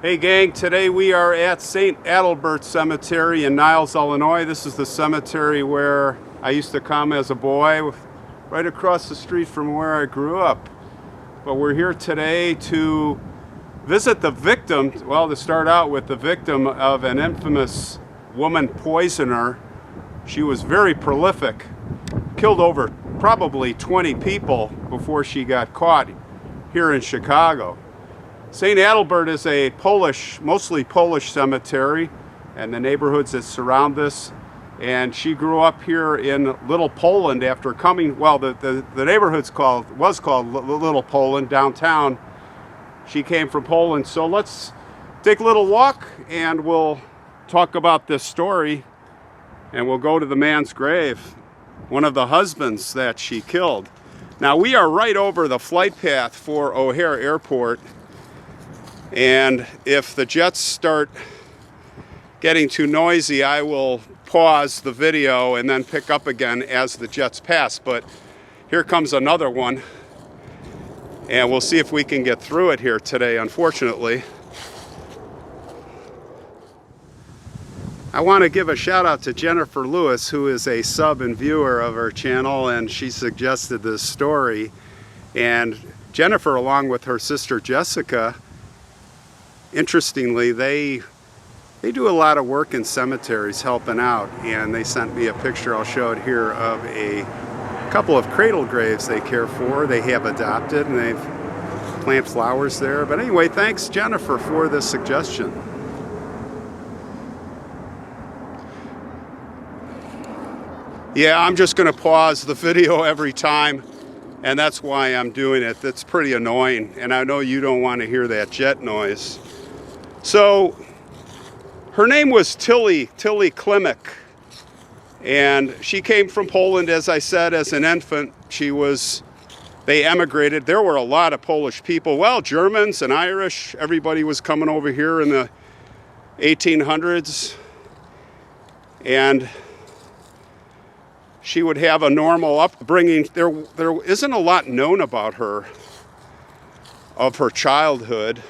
Hey gang, today we are at St. Adalbert Cemetery in Niles, Illinois. This is the cemetery where I used to come as a boy, right across the street from where I grew up. But we're here today to visit the victim, well, to start out with the victim of an infamous woman poisoner. She was very prolific, killed over probably 20 people before she got caught here in Chicago. St. Adalbert is a mostly Polish cemetery, and the neighborhoods that surround this. And she grew up here in Little Poland after coming, well, the neighborhood's was called Little Poland, downtown. She came from Poland. So let's take a little walk and we'll talk about this story, and we'll go to the man's grave, one of the husbands that she killed. Now, we are right over the flight path for O'Hare Airport. And if the jets start getting too noisy, I will pause the video and then pick up again as the jets pass. But here comes another one, and we'll see if we can get through it here today, unfortunately. I want to give a shout out to Jennifer Lewis, who is a sub and viewer of our channel, and she suggested this story. And Jennifer, along with her sister Jessica, interestingly, they do a lot of work in cemeteries helping out, and they sent me a picture, I'll show it here, of a couple of cradle graves they care for, they have adopted, and they've planted flowers there. But anyway, thanks Jennifer for this suggestion. Yeah, I'm just going to pause the video every time, and that's why I'm doing it. That's pretty annoying, and I know you don't want to hear that jet noise. So her name was Tillie Klimek, and she came from Poland, as I said, as an infant. They emigrated. There were a lot of Polish people, well, Germans and Irish. Everybody was coming over here in the 1800s, and she would have a normal upbringing. There isn't a lot known about her, of her childhood.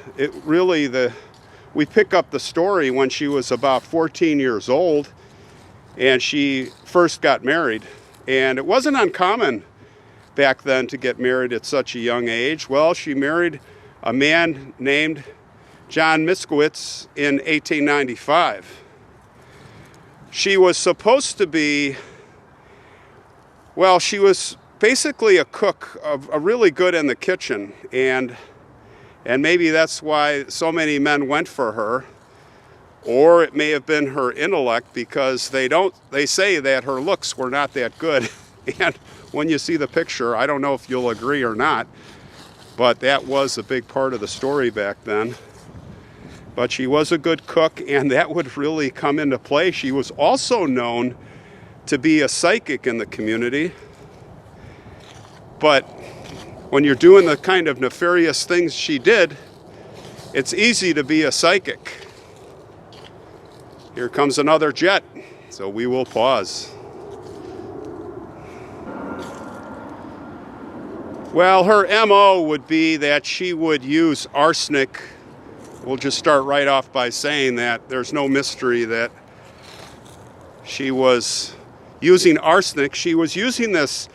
We pick up the story when she was about 14 years old, and she first got married. And it wasn't uncommon back then to get married at such a young age. Well, she married a man named John Miskowitz in 1895. She was supposed to be, well, she was basically a cook, a really good in the kitchen, and maybe that's why so many men went for her. Or it may have been her intellect, because they say that her looks were not that good. And when you see the picture, I don't know if you'll agree or not, but that was a big part of the story back then. But she was a good cook, and that would really come into play. She was also known to be a psychic in the community. But when you're doing the kind of nefarious things she did, it's easy to be a psychic. Here comes another jet, so we will pause. Well, her MO would be that she would use arsenic. We'll just start right off by saying that there's no mystery that she was using arsenic. She was using this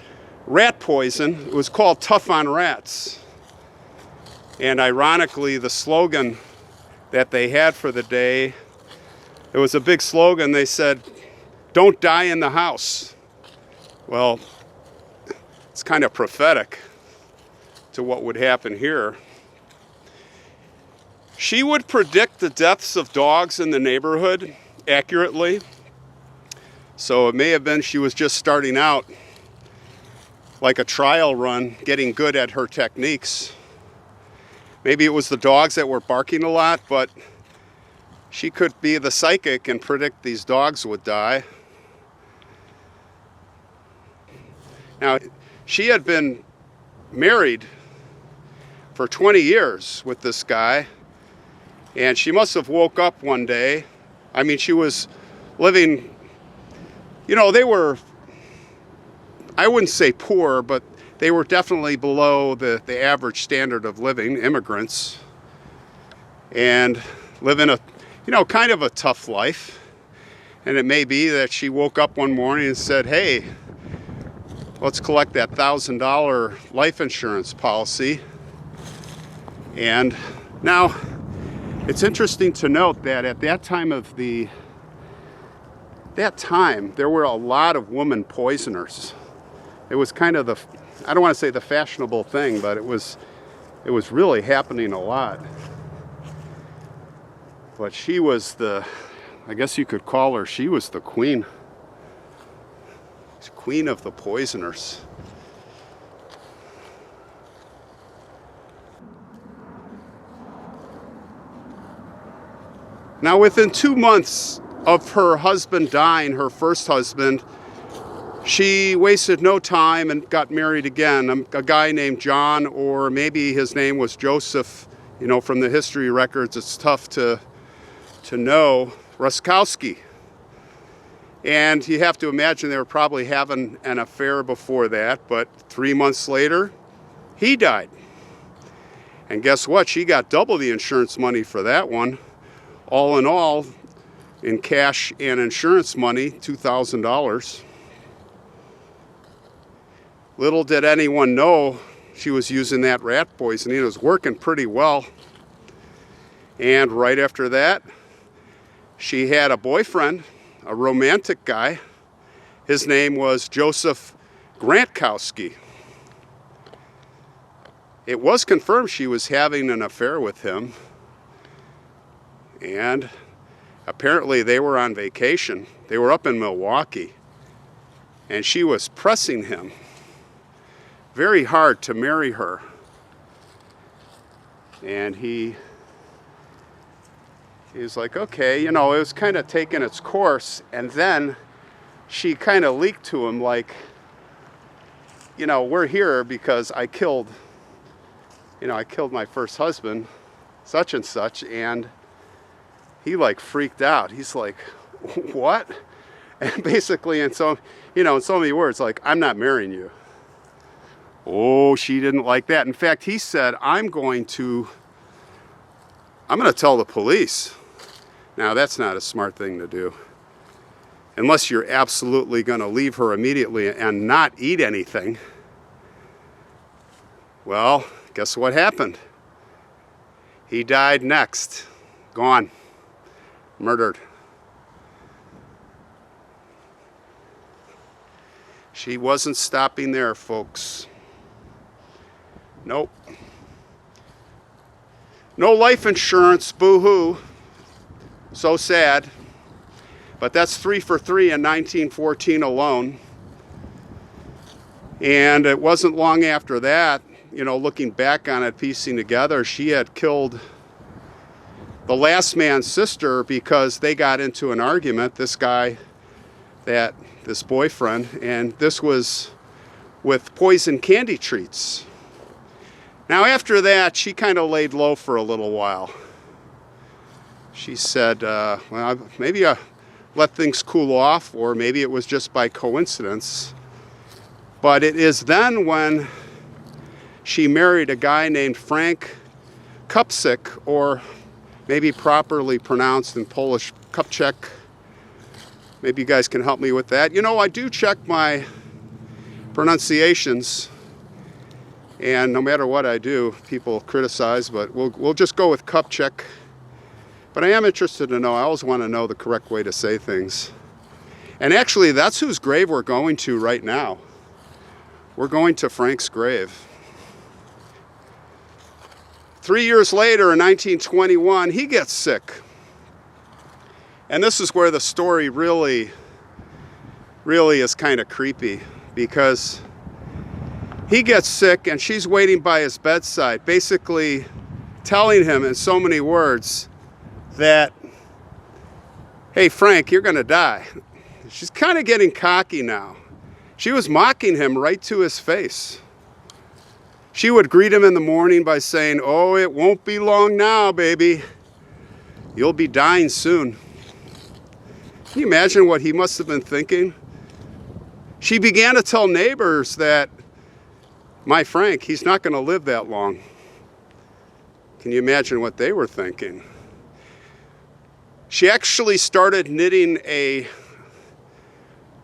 rat poison. It was called Tough on Rats. And ironically, the slogan that they had for the day, it was a big slogan. They said, "Don't die in the house." Well, it's kind of prophetic to what would happen here. She would predict the deaths of dogs in the neighborhood accurately. So it may have been she was just starting out, like a trial run, getting good at her techniques. Maybe it was the dogs that were barking a lot, but she could be the psychic and predict these dogs would die. Now, she had been married for 20 years with this guy, and she must have woke up one day. I mean, she was living, they were, I wouldn't say poor, but they were definitely below the average standard of living, immigrants. And living a, kind of a tough life. And it may be that she woke up one morning and said, hey, let's collect that $1,000 life insurance policy. And now, it's interesting to note that at that time, there were a lot of woman poisoners. It was kind of I don't want to say the fashionable thing, but it was really happening a lot. But she was I guess you could call her, she was the queen. She's queen of the poisoners. Now, within 2 months of her husband dying, her first husband, she wasted no time and got married again. A guy named John, or maybe his name was Joseph. From the history records, it's tough to know. Ruskowski. And you have to imagine they were probably having an affair before that, but 3 months later, he died. And guess what? She got double the insurance money for that one. All in all, in cash and insurance money, $2,000. Little did anyone know she was using that rat poisoning. It was working pretty well. And right after that, she had a boyfriend, a romantic guy. His name was Joseph Grantkowski. It was confirmed she was having an affair with him. And apparently they were on vacation. They were up in Milwaukee. And she was pressing him very hard to marry her. And he was like, okay, it was kind of taking its course. And then she kind of leaked to him like, we're here because I killed my first husband, such and such. And he freaked out. He's like, what? And basically, in so many words, like, I'm not marrying you. Oh, she didn't like that. In fact, he said, I'm going to tell the police. Now, that's not a smart thing to do. Unless you're absolutely going to leave her immediately and not eat anything. Well, guess what happened? He died next. Gone. Murdered. She wasn't stopping there, folks. Nope. No life insurance, boo-hoo. So sad. But that's 3 for 3 in 1914 alone. And it wasn't long after that, looking back on it, piecing together, she had killed the last man's sister because they got into an argument, this boyfriend, and this was with poison candy treats. Now, after that, she kind of laid low for a little while. She said, well, maybe I let things cool off, or maybe it was just by coincidence. But it is then when she married a guy named Frank Kupczyk, or maybe properly pronounced in Polish, Kupczyk. Maybe you guys can help me with that. I do check my pronunciations, and no matter what I do, people criticize, but we'll just go with Kupczyk. But I am interested to know, I always want to know the correct way to say things. And actually, that's whose grave we're going to right now. We're going to Frank's grave. 3 years later, in 1921, he gets sick. And this is where the story really is kind of creepy, because he gets sick and she's waiting by his bedside, basically telling him in so many words that, hey, Frank, you're going to die. She's kind of getting cocky now. She was mocking him right to his face. She would greet him in the morning by saying, oh, it won't be long now, baby. You'll be dying soon. Can you imagine what he must have been thinking? She began to tell neighbors that, my Frank, he's not going to live that long. Can you imagine what they were thinking? She actually started knitting a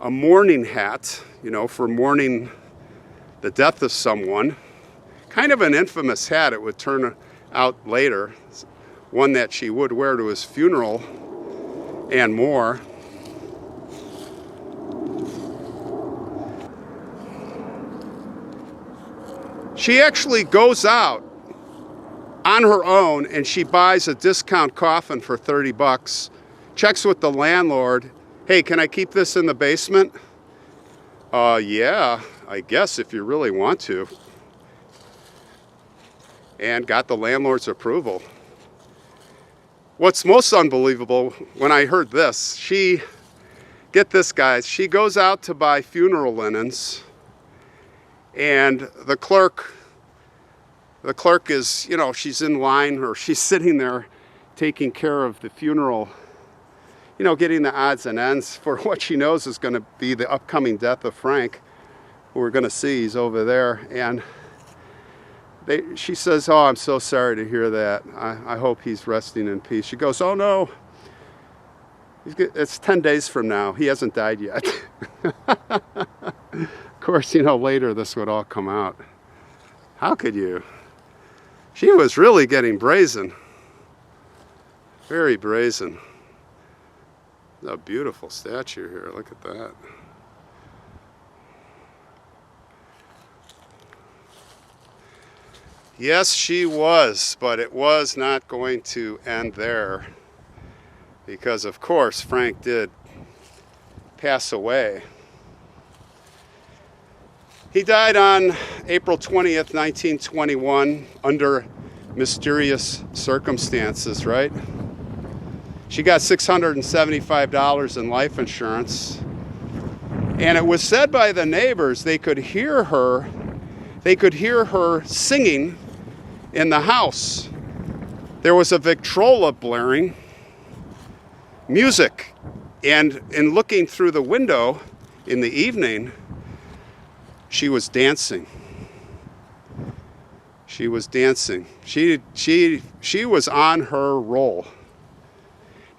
mourning hat, you know, for mourning the death of someone. Kind of an infamous hat, it would turn out later. One that she would wear to his funeral and more. She actually goes out on her own and she buys a discount coffin for 30 bucks, checks with the landlord, hey, can I keep this in the basement? Yeah, I guess if you really want to. And got the landlord's approval. What's most unbelievable, when I heard this, get this guys, she goes out to buy funeral linens, and the clerk is, you know, she's in line, or she's sitting there taking care of the funeral, you know, getting the odds and ends for what she knows is going to be the upcoming death of Frank, who we're going to see, he's over there. And she says, oh, I'm so sorry to hear that. I hope he's resting in peace. She goes, oh no, it's 10 days from now. He hasn't died yet. Of course, you know, later this would all come out. How could you? She was really getting brazen. Very brazen. A beautiful statue here. Look at that. Yes, she was, but it was not going to end there, because of course Frank did pass away. He died on April 20th, 1921, under mysterious circumstances, right? She got $675 in life insurance, and it was said by the neighbors they could hear her singing in the house. There was a Victrola blaring music, and in looking through the window in the evening, she was dancing. She was dancing. She was on her roll.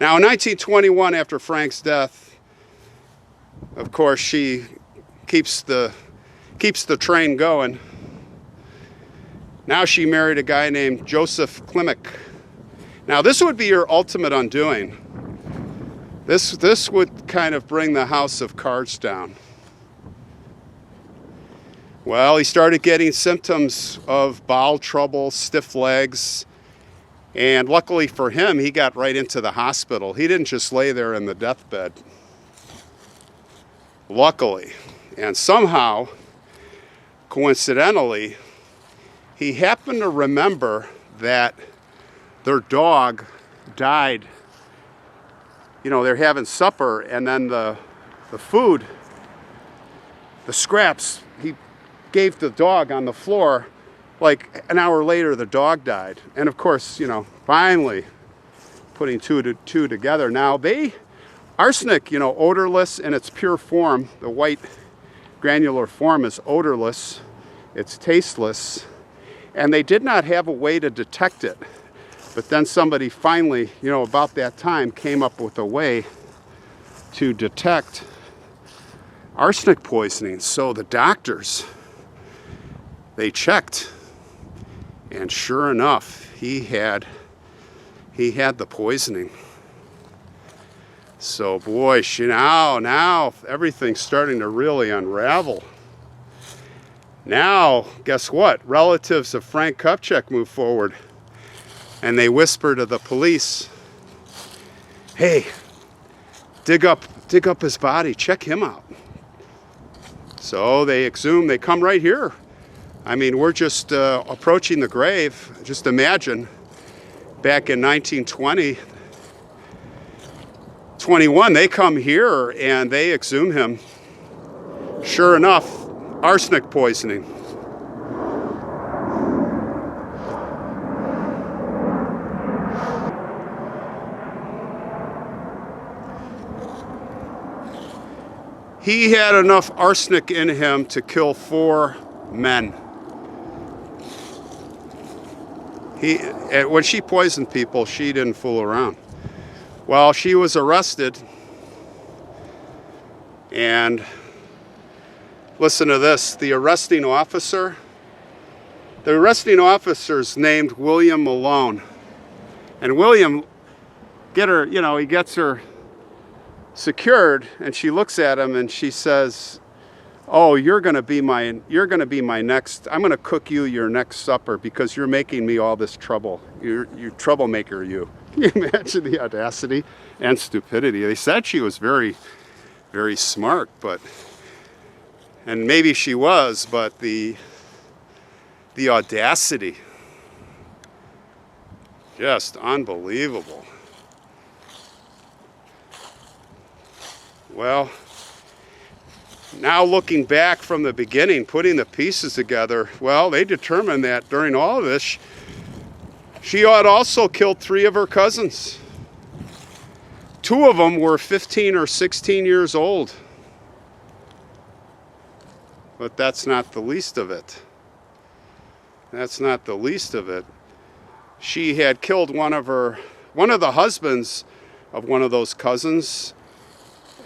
Now in 1921, after Frank's death, of course she keeps the train going. Now she married a guy named Joseph Klimek. Now this would be her ultimate undoing. This would kind of bring the house of cards down. Well, he started getting symptoms of bowel trouble, stiff legs, and luckily for him, he got right into the hospital. He didn't just lay there in the deathbed. Luckily. And somehow, coincidentally, he happened to remember that their dog died. You know, they're having supper, and then the food, the scraps, he gave the dog on the floor. Like an hour later, the dog died. And of course, you know, finally putting two together. Now arsenic, you know, odorless in its pure form, the white granular form is odorless, it's tasteless, and they did not have a way to detect it. But then somebody finally, you know, about that time came up with a way to detect arsenic poisoning. So the doctors, they checked, and sure enough, he had the poisoning. So boy, now everything's starting to really unravel. Now, guess what? Relatives of Frank Kupchak move forward, and they whisper to the police, hey, dig up his body, check him out. So they exhume, they come right here. I mean, we're just approaching the grave. Just imagine, back in 1921, they come here and they exhume him. Sure enough, arsenic poisoning. He had enough arsenic in him to kill 4 men. When she poisoned people, she didn't fool around. Well, she was arrested, and listen to this. The arresting officer's named William Malone. And William, he gets her secured, and she looks at him and she says, "Oh, you're gonna be my next, I'm gonna cook you your next supper because you're making me all this trouble. You're troublemaker, you." Can you imagine the audacity and stupidity? They said she was very, very smart, and maybe she was, but the audacity, just unbelievable. Well, now looking back from the beginning, putting the pieces together, well, they determined that during all of this, she had also killed 3 of her cousins. 2 of them were 15 or 16 years old. But that's not the least of it. That's not the least of it. She had killed one of the husbands of one of those cousins,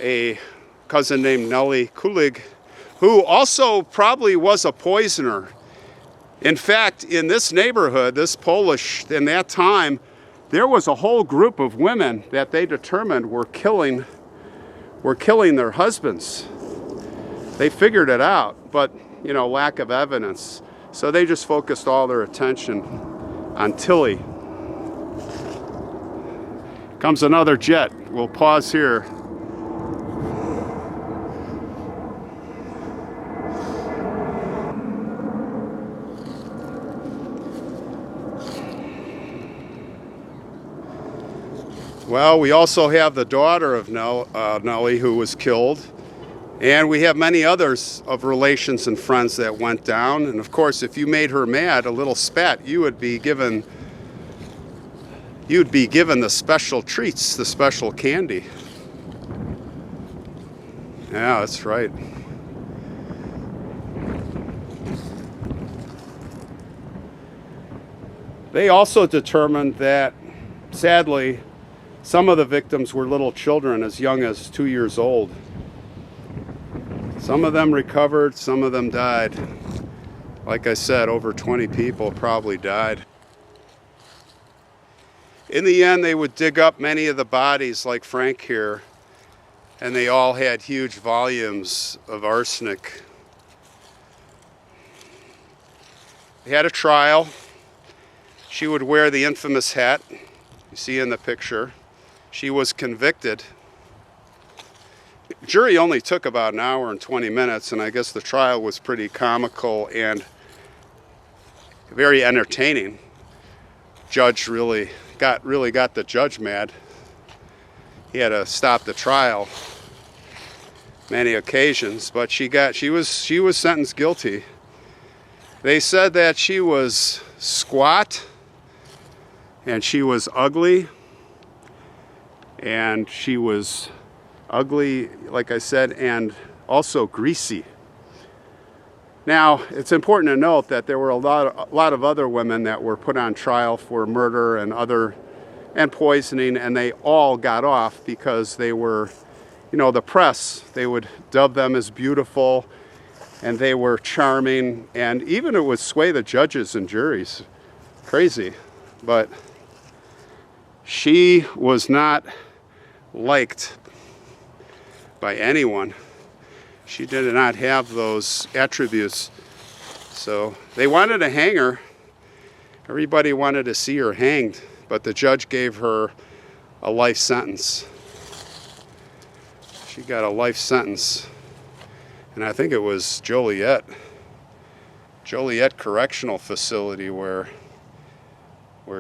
a cousin named Nellie Klimek, who also probably was a poisoner. In fact, in this neighborhood, this Polish, in that time, there was a whole group of women that they determined were killing their husbands. They figured it out, but lack of evidence. So they just focused all their attention on Tillie. Comes another jet. We'll pause here. Well, we also have the daughter of Nellie who was killed, and we have many others of relations and friends that went down. And of course, if you made her mad, a little spat, you would be given the special treats, the special candy. Yeah, that's right. They also determined that, sadly, some of the victims were little children as young as 2 years old. Some of them recovered, some of them died. Like I said, over 20 people probably died. In the end, they would dig up many of the bodies, like Frank here, and they all had huge volumes of arsenic. They had a trial. She would wear the infamous hat you see in the picture. She was convicted. The jury only took about an hour and 20 minutes, and I guess the trial was pretty comical and very entertaining. Judge really got the judge mad. He had to stop the trial many occasions, but she was sentenced guilty. They said that she was squat and she was ugly. And she was ugly, like I said, and also greasy. Now, it's important to note that there were a lot of other women that were put on trial for murder and poisoning, and they all got off because they were, the press, they would dub them as beautiful, and they were charming, and even it would sway the judges and juries. Crazy. But she was not liked by anyone. She did not have those attributes. So they wanted to hang her. Everybody wanted to see her hanged, but the judge gave her a life sentence. She got a life sentence. And I think it was Joliet Correctional Facility where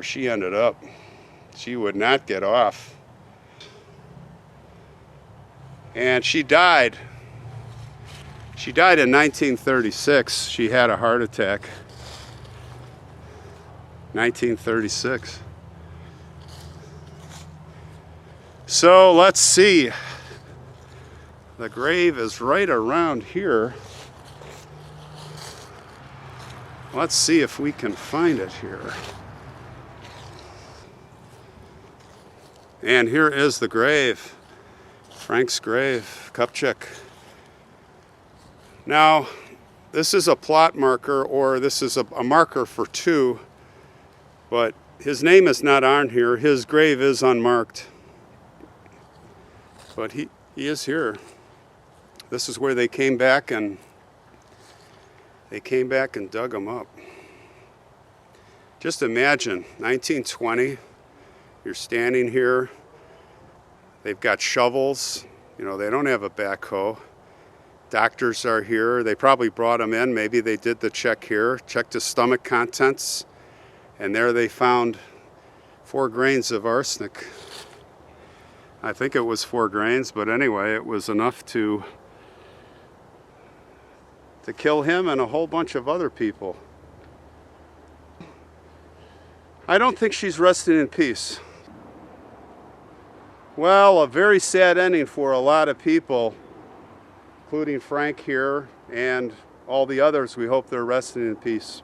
she ended up. She would not get off. And she died. She died in 1936. She had a heart attack. 1936. So let's see. The grave is right around here. Let's see if we can find it here. And here is the grave, Frank's grave, Kupchak. Now, this is a plot marker, or this is a marker for two, but his name is not on here. His grave is unmarked, but he is here. This is where they came back and dug him up. Just imagine, 1920, you're standing here. They've got shovels. You know, they don't have a backhoe. Doctors are here. They probably brought him in. Maybe they did the check here, checked his stomach contents, and there they found 4 grains of arsenic. I think it was 4 grains, but anyway, it was enough to kill him and a whole bunch of other people. I don't think she's resting in peace. Well, a very sad ending for a lot of people, including Frank here and all the others. We hope they're resting in peace.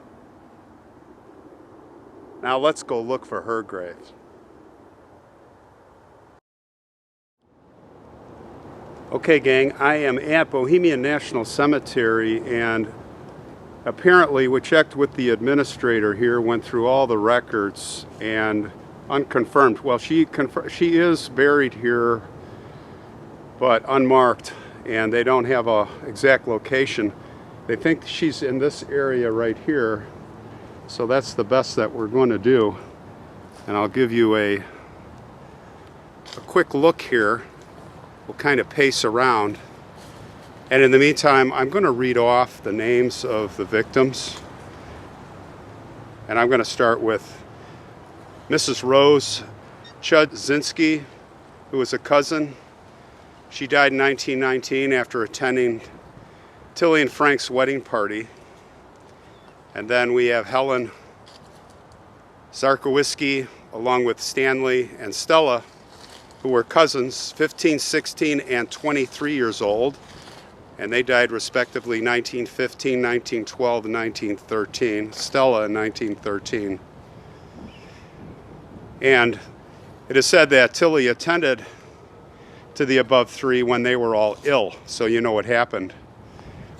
Now let's go look for her grave. Okay, gang, I am at Bohemian National Cemetery, and apparently we checked with the administrator here, went through all the records, and unconfirmed. Well, she is buried here, but unmarked, and they don't have a exact location. They think she's in this area right here, so that's the best that we're going to do. And I'll give you a quick look here. We'll kind of pace around. And in the meantime, I'm going to read off the names of the victims. And I'm going to start with Mrs. Rose Chudzinski, who was a cousin. She died in 1919 after attending Tillie and Frank's wedding party. And then we have Helen Zarkowiski, along with Stanley and Stella, who were cousins, 15, 16, and 23 years old. And they died respectively 1915, 1912, and 1913. Stella in 1913. And it is said that Tillie attended to the above 3 when they were all ill, so you know what happened.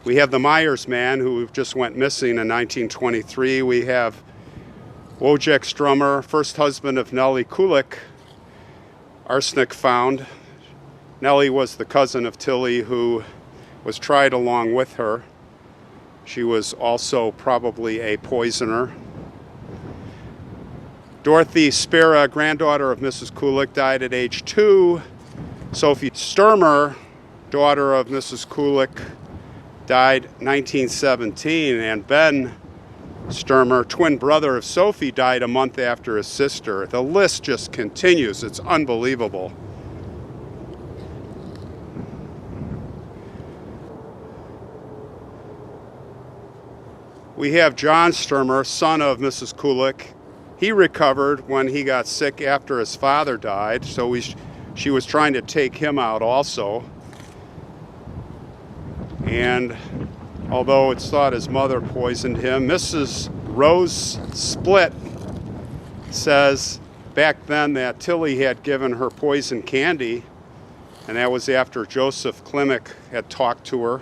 We have the Myers man who just went missing in 1923. We have Wojciech Strummer, first husband of Nellie Kulik, arsenic found. Nellie was the cousin of Tillie who was tried along with her. She was also probably a poisoner. Dorothy Spera, granddaughter of Mrs. Kulik, died at age 2. Sophie Sturmer, daughter of Mrs. Kulik, died 1917. And Ben Sturmer, twin brother of Sophie, died a month after his sister. The list just continues. It's unbelievable. We have John Sturmer, son of Mrs. Kulik. He recovered when he got sick after his father died, so she was trying to take him out also. And although it's thought his mother poisoned him, Mrs. Rose Split says back then that Tillie had given her poison candy, and that was after Joseph Klimek had talked to her.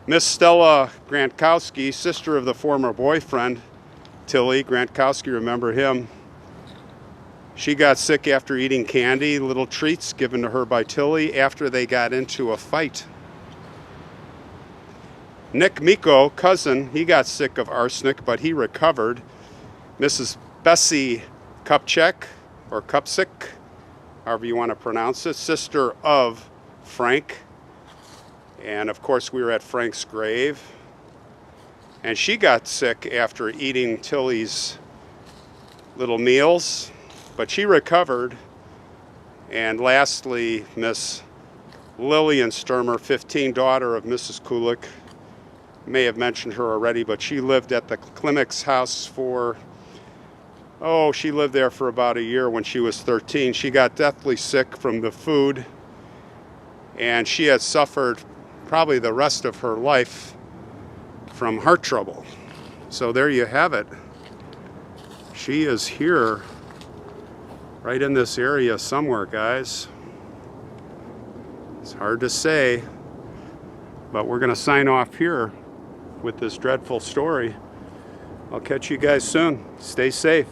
Miss Stella Grantkowski, sister of the former boyfriend, Tillie Grantkowski, remember him? She got sick after eating candy, little treats given to her by Tillie after they got into a fight. Nick Miko, cousin, he got sick of arsenic, but he recovered. Mrs. Bessie Kupchak, or Kupsik, however you want to pronounce it, sister of Frank. And of course we were at Frank's grave. And she got sick after eating Tillie's little meals, but she recovered. And lastly, Miss Lillian Sturmer, 15, daughter of Mrs. Kulik. May have mentioned her already, but she lived at the Klimek's house for, she lived there for about a year when she was 13. She got deathly sick from the food, and she had suffered probably the rest of her life from heart trouble. So there you have it. She is here, right in this area somewhere, guys. It's hard to say, but we're going to sign off here with this dreadful story. I'll catch you guys soon. Stay safe.